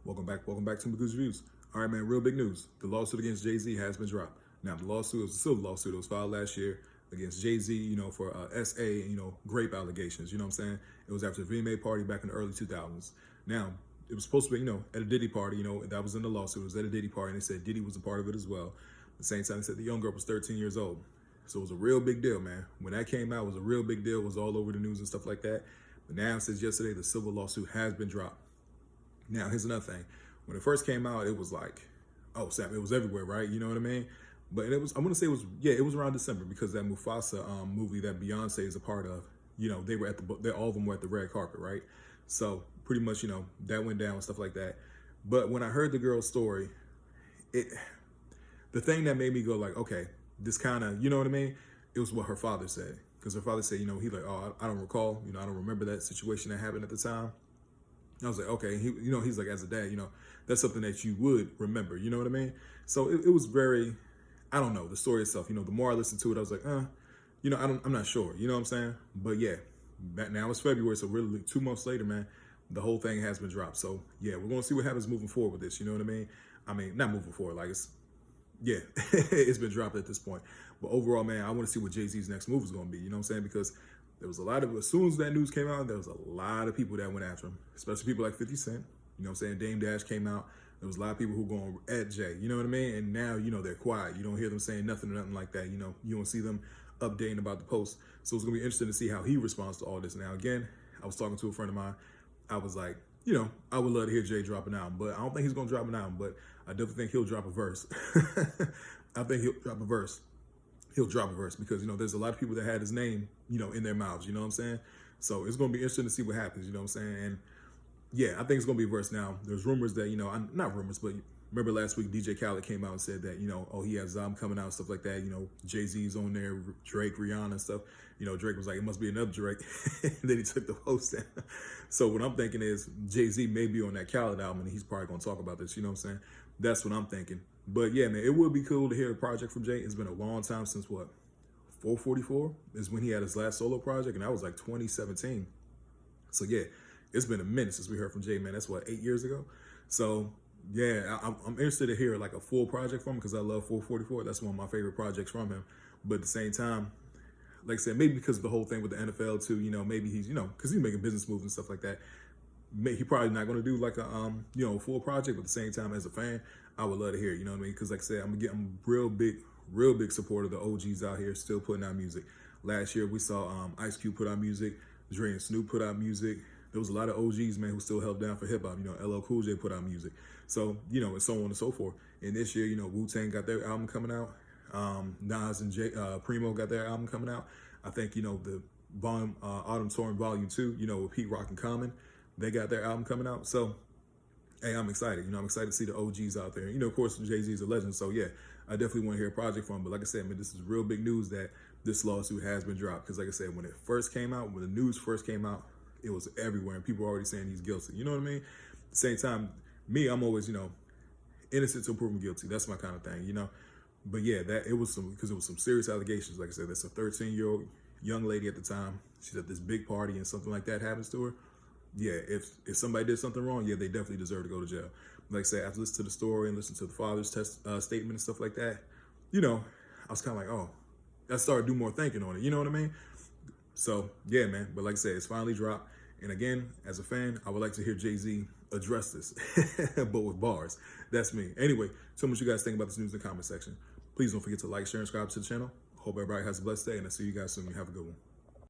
Welcome back to McGoo's Reviews. All right, man, real big news. The lawsuit against Jay-Z has been dropped. Now, the lawsuit was a civil lawsuit. It was filed last year against Jay-Z, for SA, grape allegations, you know what I'm saying? It was after the VMA party back in the early 2000s. Now, it was supposed to be, at a Diddy party, that was in the lawsuit. It was at a Diddy party, and they said Diddy was a part of it as well. At the same time, they said the young girl was 13 years old. So it was a real big deal, man. When that came out, it was a real big deal. It was all over the news and stuff like that. But now, since yesterday, the civil lawsuit has been dropped. Now, here's another thing. When it first came out, it was like, oh, Sam, it was everywhere, right? You know what I mean? But it was, I want to say it was around December because that Mufasa movie that Beyonce is a part of, they were all of them were at the red carpet, right? So pretty much, that went down and stuff like that. But when I heard the girl's story, the thing that made me go like, okay, this kind of, you know what I mean? It was what her father said. Because her father said, he like, oh, I don't recall, I don't remember that situation that happened at the time. I was like, okay, he's like, as a dad, that's something that you would remember, you know what I mean? So it was very, I don't know, the story itself, the more I listened to it, I was like, I'm not sure, you know what I'm saying? But yeah, now it's February, so really 2 months later, man, the whole thing has been dropped. So yeah, we're gonna see what happens moving forward with this, you know what I mean? I mean, not moving forward, like it's been dropped at this point. But overall, man, I want to see what Jay-Z's next move is going to be, you know what I'm saying? Because there was a lot of, as soon as that news came out, there was a lot of people that went after him, especially people like 50 Cent. You know what I'm saying? Dame Dash came out. There was a lot of people who going at Jay, you know what I mean? And now, they're quiet. You don't hear them saying nothing or nothing like that. You don't see them updating about the post. So it's going to be interesting to see how he responds to all this. Now, again, I was talking to a friend of mine. I was like, I would love to hear Jay drop an album, but I don't think he's going to drop an album, but I definitely think he'll drop a verse. I think he'll drop a verse. He'll drop a verse because, there's a lot of people that had his name, in their mouths, you know what I'm saying? So it's going to be interesting to see what happens, you know what I'm saying? And yeah, I think it's going to be a verse. Now, there's rumors that, not rumors, but remember last week, DJ Khaled came out and said that, oh, he has an album coming out and stuff like that. Jay-Z's on there, Drake, Rihanna and stuff. Drake was like, it must be another Drake. And then he took the post down. So what I'm thinking is Jay-Z may be on that Khaled album and he's probably going to talk about this, you know what I'm saying? That's what I'm thinking. But yeah, man, it would be cool to hear a project from Jay. It's been a long time since 444 is when he had his last solo project, and that was like 2017. So yeah, it's been a minute since we heard from Jay, man. That's 8 years ago. So yeah, I'm interested to hear like a full project from him because I love 444. That's one of my favorite projects from him. But at the same time, like I said, maybe because of the whole thing with the NFL too, maybe he's, because he's making business moves and stuff like that. He probably not going to do like a full project, but at the same time, as a fan, I would love to hear, you know what I mean? Because like I said, I'm real big supporter of the OGs out here still putting out music. Last year we saw Ice Cube put out music, Dre and Snoop put out music. There was a lot of OGs, man, who still held down for hip hop. LL Cool J put out music. So, and so on and so forth. And this year, Wu-Tang got their album coming out. Nas and Primo got their album coming out. I think, the Autumn Touring Volume 2, with Pete Rock and Common, they got their album coming out. So, hey, I'm excited. I'm excited to see the OGs out there. Of course, Jay-Z is a legend. So, yeah, I definitely want to hear a project from him. But like I said, man, this is real big news that this lawsuit has been dropped. Because like I said, when it first came out, when the news first came out, it was everywhere. And people were already saying he's guilty. You know what I mean? At the same time, me, I'm always, innocent until proven guilty. That's my kind of thing, But yeah, it was some serious allegations. Like I said, that's a 13-year-old young lady at the time. She's at this big party and something like that happens to her. Yeah, if somebody did something wrong, yeah, they definitely deserve to go to jail. Like I said, after listening to the story and listening to the father's statement and stuff like that, I was kind of like, oh, I started to do more thinking on it. You know what I mean? So yeah, man. But like I said, it's finally dropped. And again, as a fan, I would like to hear Jay-Z address this, but with bars. That's me. Anyway, tell me what you guys think about this news in the comment section. Please don't forget to like, share, and subscribe to the channel. Hope everybody has a blessed day, and I'll see you guys soon. Have a good one.